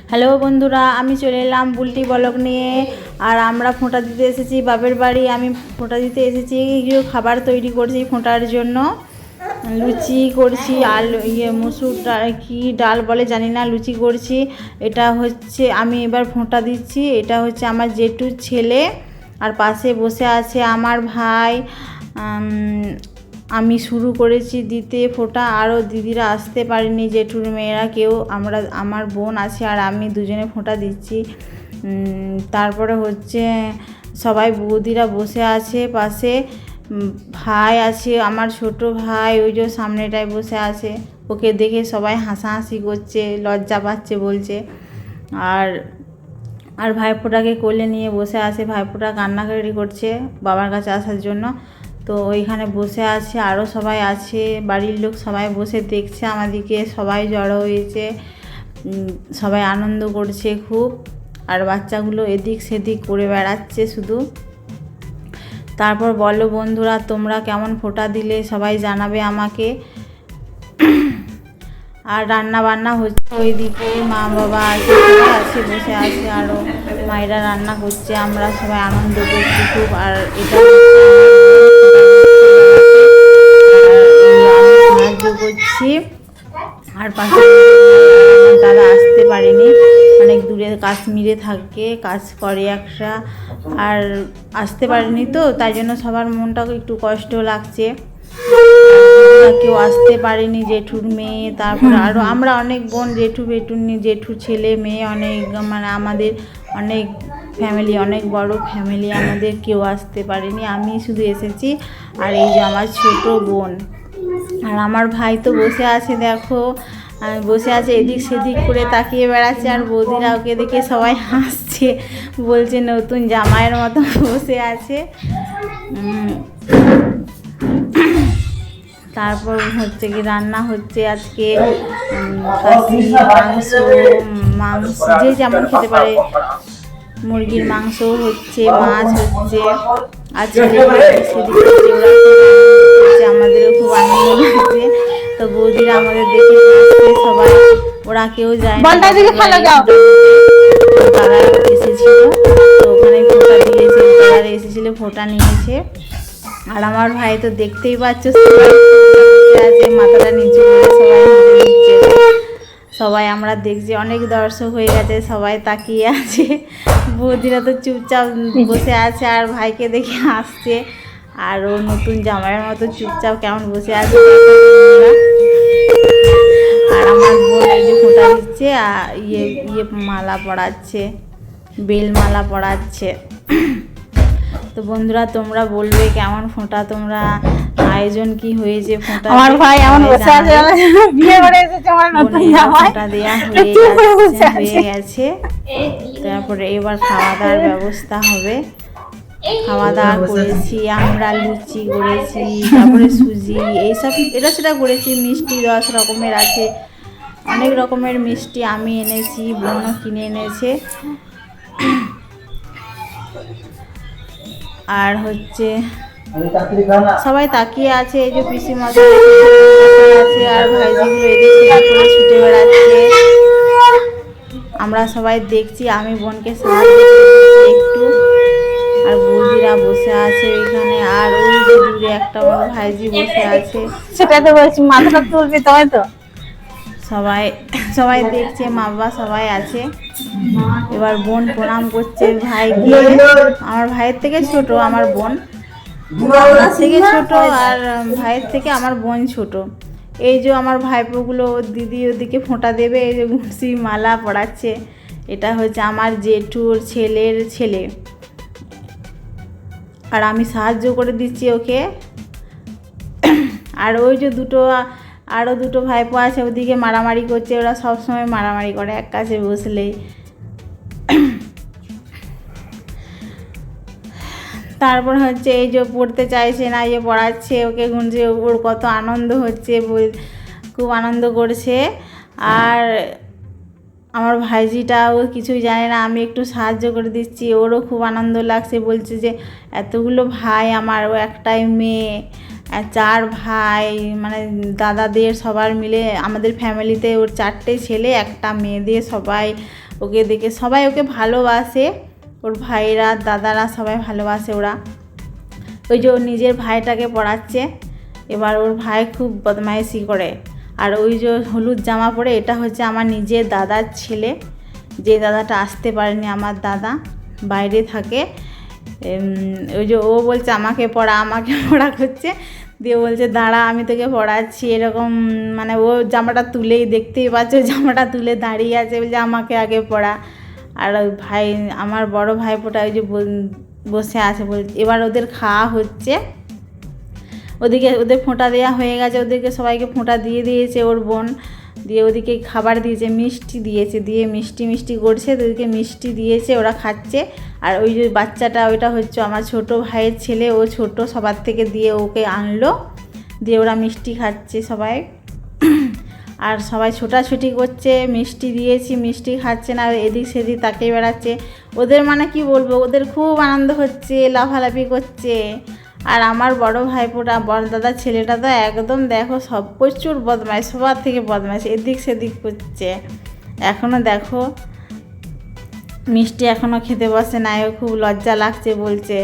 Hello বন্ধুরা, আমি চলে এলাম বুলটি ব্লগ নিয়ে। আর আমরা ফোঁটা দিতে এসেছি বাপের বাড়ি। আমি ফোঁটা দিতে এসেছি, খাবার তৈরি করছি ফোঁটার জন্য। লুচি করছি, আলু মুসুর ডাল কি ডাল বলে জানি না, লুচি করছি। এটা হচ্ছে আমি এবার ফোঁটা দিচ্ছি। এটা হচ্ছে আমার জেঠুর ছেলে, আর পাশে বসে আছে আমার ভাই। আমি শুরু করেছি দিতে ফোঁটা, আরও দিদিরা আসতে পারেনি, জেঠুর মেয়েরা কেউ। আমার বোন আছে আর আমি দুজনে ফোঁটা দিচ্ছি। তারপরে হচ্ছে সবাই বৌদিরা বসে আছে পাশে। ভাই আছে, আমার ছোট ভাই ওই যে সামনেটায় বসে আছে। ওকে দেখে সবাই হাসাহাসি করছে, লজ্জা পাচ্ছে বলছে। আর ভাইফোঁটাকে কোলে নিয়ে বসে আছে। ভাইফোঁটা কান্নাকাটি করছে বাবার কাছে আসার জন্য। তো ওইখানে বসে আছে, আরও সবাই আছে, বাড়ির লোক সবাই বসে দেখছে আমাদেরকে। সবাই জড়ো হয়েছে, সবাই আনন্দ করছে খুব। আর বাচ্চাগুলো এদিক সেদিক করে বেড়াচ্ছে শুধু। তারপর বলো বন্ধুরা, তোমরা কেমন ফোঁটা দিলে সবাই জানাবে আমাকে। আর রান্না বান্না হচ্ছে ওইদিকে, মা বাবা আছে, সবাই আছে, বসে আছে, আরও মায়েরা রান্না করছে। আমরা সবাই আনন্দ করছি খুব। আর এটা সাহায্য করছি। আর পাশে দাদা আসতে পারেনি, অনেক দূরে কাশ্মীরে থাকে, কাজ করে একটা, আর আসতে পারেনি। তো তাই জন্য সবার মনটাকে একটু কষ্ট লাগছে। কেউ আসতে পারেনি, জেঠুর মেয়ে, তারপরে আরও আমরা অনেক বোন, জেঠুর ছেলে মেয়ে, অনেক মানে আমাদের অনেক ফ্যামিলি, অনেক বড় ফ্যামিলি আমাদের। কেউ আসতে পারেনি, আমি শুধু এসেছি। আর এই যে আমার ছোট বোন। আর আমার ভাই তো বসে আছে, দেখো বসে আছে, এদিক সেদিক করে তাকিয়ে বেড়াচ্ছে। আর বৌদিরা ওকে দেখে সবাই হাসছে, বলছে নতুন জামাইয়ের মতো বসে আছে। তারপর হচ্ছে কি রান্না হচ্ছে আজকে, মাংস যে যেমন খেতে পারে, মুরগির মাংস হচ্ছে, মাছ হচ্ছে, আজকে আমাদেরও খুব আনন্দ লাগছে। তো বৌদিরা আমাদের দেখে হাসছে সবাই, ওরা কেউ যায় না। তারা এসেছিল, তো ওখানে ফোঁটা দিয়েছে, তারা এসেছিল, ফোঁটা নিয়েছে। আর আমার ভাই তো দেখতেই পাচ্ছ, মাথাটা নিচু করে সবাই দিচ্ছে। সবাই আমরা দেখছি, অনেক দর্শক হয়ে গেছে, সবাই তাকিয়ে আছে। বৌদিরা তো চুপচাপ বসে আছে, আর ভাইকে দেখে হাসছে। আর ও নতুন জামাইয়ের মতো চুপচাপ কেমন বসে আছে। আর আমার বোন এই যে ফোঁটা দিচ্ছে, আর মালা পড়াচ্ছে, বেল মালা পড়াচ্ছে। তো বন্ধুরা, তোমরা বলবে কেমন ফোঁটা, তোমরা আয়োজন কি হয়েছে ফোঁটা। আমার ভাই এমন বসে আছে, বিয়ে করে এসেছে আমার নতুন জামাই, ফোঁটা দেয়া হয়ে গেছে। তারপরে এবার খাওয়া দাওয়ার ব্যবস্থা হবে। খাওয়া দাওয়া করেছি আমরা, লুচি করেছি, তারপরে সুজি, এইসব এটা সেটা করেছি। মিষ্টি 10 রকমের আছে, অনেক রকমের মিষ্টি আমি এনেছি, বোনও কিনে এনেছে। আর হচ্ছে সবাই তাকিয়ে আছে, এই যে পিসি মশা আছে, আর ভাইজিগুলো এদিকে করে ছুটে বেড়াচ্ছে। আমরা সবাই দেখছি, আমি বোনকে সাহায্য করছি একটু। আর বৌদিরা বসে আছে ওইখানে, আর ওই যে দূরে একটা বড় ভাইজি বসে আছে। সেটা তো বলছি, মাথাটা তুলবি তবে তো। সবাই দেখছে, মা বাবা সবাই আছে। এবার বোন প্রণাম করছে ভাইকে। আমার ভাইয়ের থেকে ছোট আমার বোন, আমার থেকে ছোট, আর ভাইয়ের থেকে আমার বোন ছোট। এই যে আমার ভাইপোগুলো, দিদি ওদিকে ফোঁটা দেবে, এই যে ঘুষি মালা পড়াচ্ছে। এটা হচ্ছে আমার জেঠুর ছেলের ছেলে, আর আমি সাহায্য করে দিচ্ছি ওকে। আর ওই যে আরও দুটো ভাইপো আছে, ওদিকে মারামারি করছে। ওরা সবসময় মারামারি করে এক কাছে বসলেই। তারপর হচ্ছে এই যে পড়তে চাইছে না, যে পড়াচ্ছে ওকে, গুনছে, ওর কত আনন্দ হচ্ছে, খুব আনন্দ করছে। আর আমার ভাইজিটাও কিছুই জানে না, আমি একটু সাহায্য করে দিচ্ছি, ওরও খুব আনন্দ লাগছে। বলছে যে এতগুলো ভাই আমার, ও একটাই মেয়ে, 4 ভাই, মানে দাদাদের সবার মিলে আমাদের ফ্যামিলিতে ওর 4টে ছেলে 1টা মেয়ে দিয়ে সবাই ওকে দেখে, সবাই ওকে ভালোবাসে, ওর ভাইরা দাদারা সবাই ভালোবাসে ওরা। ওই যে ওর নিজের ভাইটাকে পড়াচ্ছে, এবার ওর ভাই খুব বদমাইশি করে। আর ওই যে হলুদ জামা পরে, এটা হচ্ছে আমার নিজের দাদার ছেলে, যে দাদাটা আসতে পারেনি, আমার দাদা বাইরে থাকে। ওই যে ও বলছে আমাকে পড়া করছে, দিয়ে বলছে দাঁড়া আমি তোকে পড়াচ্ছি, এরকম মানে ও জামাটা তুলেই, দেখতেই পাচ্ছ জামাটা তুলে দাঁড়িয়ে আছে, বলছে আমাকে আগে পড়া। আর ওই ভাই, আমার বড় ভাইপোটা ওই যে বসে আছে, বলছে এবার ওদের খাওয়া হচ্ছে। ওদিকে ওদের ফোঁটা দেওয়া হয়ে গেছে, ওদেরকে সবাইকে ফোঁটা দিয়ে দিয়েছে ওর বোন, দিয়ে ওদিকে খাবার দিয়েছে, মিষ্টি দিয়েছে, দিয়ে মিষ্টি করছে, ওদেরকে মিষ্টি দিয়েছে, ওরা খাচ্ছে। আর ওই যে বাচ্চাটা, ওইটা হচ্ছে আমার ছোট ভাইয়ের ছেলে, ও ছোট সবার থেকে, দিয়ে ওকে আনলো, দিয়ে ওরা মিষ্টি খাচ্ছে সবাই। আর সবাই ছোটাছুটি করছে, মিষ্টি দিয়েছি, মিষ্টি খাচ্ছে না, এদিক সেদিক তাকিয়ে বেড়াচ্ছে। ওদের মানে কি বলবো, ওদের খুব আনন্দ হচ্ছে, লাফালাফি করছে। আর আমার বড় ভাইপোটা, বড় দাদার ছেলেটা তো একদম দেখো সব প্রচুর বদমাইশ, সবার থেকে বদমাইশ, এদিক সেদিক করছে। এখনও দেখো মিষ্টি এখনও খেতে বসে নাই, ও খুব লজ্জা লাগছে বলছে,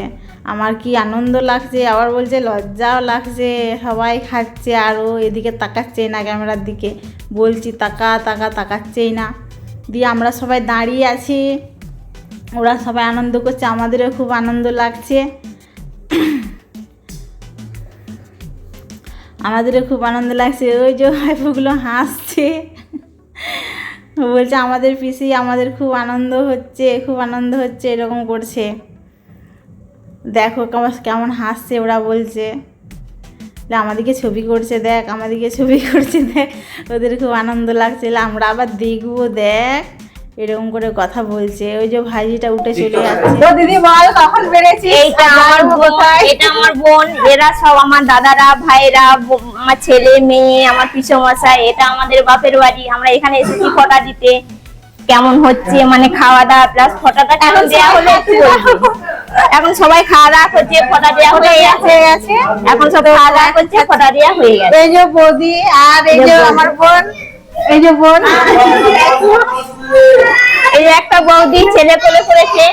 আমার কি আনন্দ লাগছে, আবার বলছে লজ্জাও লাগছে, সবাই খাচ্ছে আর ও এদিকে তাকাচ্ছেই না ক্যামেরার দিকে, বলছি তাকাচ্ছেই না। দিয়ে আমরা সবাই দাঁড়িয়ে আছি, ওরা সবাই আনন্দ করছে, আমাদেরও খুব আনন্দ লাগছে, আমাদেরও খুব আনন্দ লাগছে। ওই যে ভাইপোগুলো হাসছে, বলছে আমাদের পিসি, আমাদের খুব আনন্দ হচ্ছে এরকম করছে। দেখো কেমন হাসছে, ওরা বলছে আমাদেরকে ছবি করছে, দেখ আমাদেরকে ছবি করছে, দেখ ওদের খুব আনন্দ লাগছে, আমরা আবার দেখবো, দেখ এরকম করে কথা বলছে। ওই যে ভাইজিটা উঠে চলে যাচ্ছে। দিদি বল কখন বেড়েছিস? এইটা আমার বোন, এরা সব আমার দাদারা, ভাইরা, আমার ছেলে মেয়ে, আমার পিসমশাই, এটা আমাদের বাপের বাড়ি। আমরা এখানে এসেছি ফটা দিতে। কেমন হচ্ছে মানে খাওয়া দাওয়া প্লাস ফটাটা কেমন দেওয়া হলো একটু বলবো। এখন সবাই খাওয়া দাওয়া করছে, ফটা দেওয়া হয়ে গেছে, এখন সব খাওয়া দাওয়া করছে, ফটা দেওয়া হয়ে গেছে। এই যে বৌদি আর এই যে আমার বোন, এই যে বোন, এই যে একটা বৌদি ছেলে কোলে করেছে,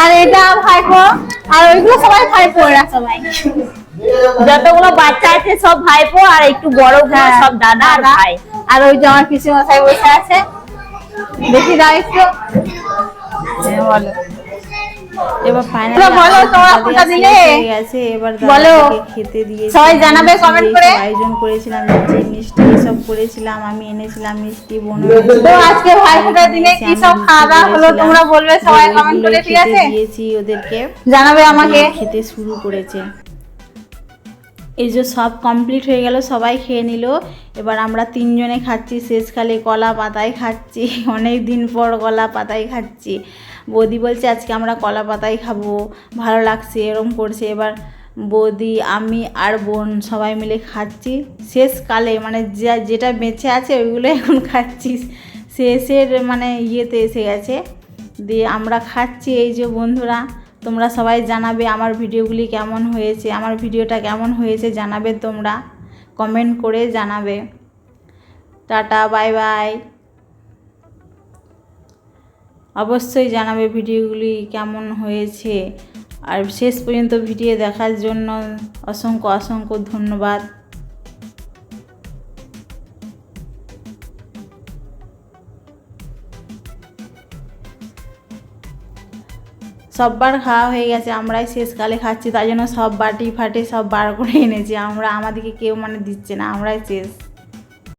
আর এটা ভাইপো, আর ওইগুলো সবাই ভাইপো, এরা সবাই যতগুলো বাচ্চা আছে সব ভাইপো, আর একটু বড় সব দাদা আর ভাই। আর ওই যে আমার পিসি মশাই বসে আছে, দেখি দাও একটু। বলো এবার ফাইনালি বলো তোমরা ফোঁটা দিলে, এবার বলো খেতে দিয়ে সবাই জানাবে কমেন্ট করে। আয়োজন করেছিলাম, মিষ্টি সব করেছিলাম, আমি এনেছিলাম মিষ্টি, বোন তো আজকে ভাই ফোঁটার দিনে কি সব খাওয়া দাওয়া হলো তোমরা বলবে সবাই কমেন্ট করে, ঠিক আছে? দিয়েছি ওদেরকে, জানাবে আমাকে। খেতে শুরু করেছে। এই যে সব কমপ্লিট হয়ে গেল, সবাই খেয়ে নিল। এবার আমরা 3 জনে খাচ্ছি, শেষকালে কলা পাতায় খাচ্ছি, অনেক দিন পর কলা পাতায় খাচ্ছি। বৌদি বলছে আজকে আমরা কলা পাতায় খাবো, ভালো লাগছে, এরকম করছে। এবার বৌদি, আমি আর বোন সবাই মিলে খাচ্ছি, শেষকালে মানে যেটা বেঁচে আছে ওইগুলো এখন খাচ্ছি, শেষের মানে ইয়েতে এসে গেছে, দিয়ে আমরা খাচ্ছি। এই যে বন্ধুরা, তোমরা সবাই জানাবে আমার ভিডিওগুলি কেমন হয়েছে, আমার ভিডিওটা কেমন হয়েছে জানাবে, তোমরা কমেন্ট করে জানাবে। Tata, bye bye. অবশ্যই জানাবে ভিডিওগুলি কেমন হয়েছে। আর শেষ পর্যন্ত ভিডিও দেখার জন্য অসংখ্য ধন্যবাদ। সববার খাওয়া হয়ে গেছে, আমরাই শেষকালে খাচ্ছি, তাই জন্য সব বাটি ফাটে সব বার করে এনেছি আমরা, আমাদেরকে কেউ মানে দিচ্ছে না, আমরাই শেষ।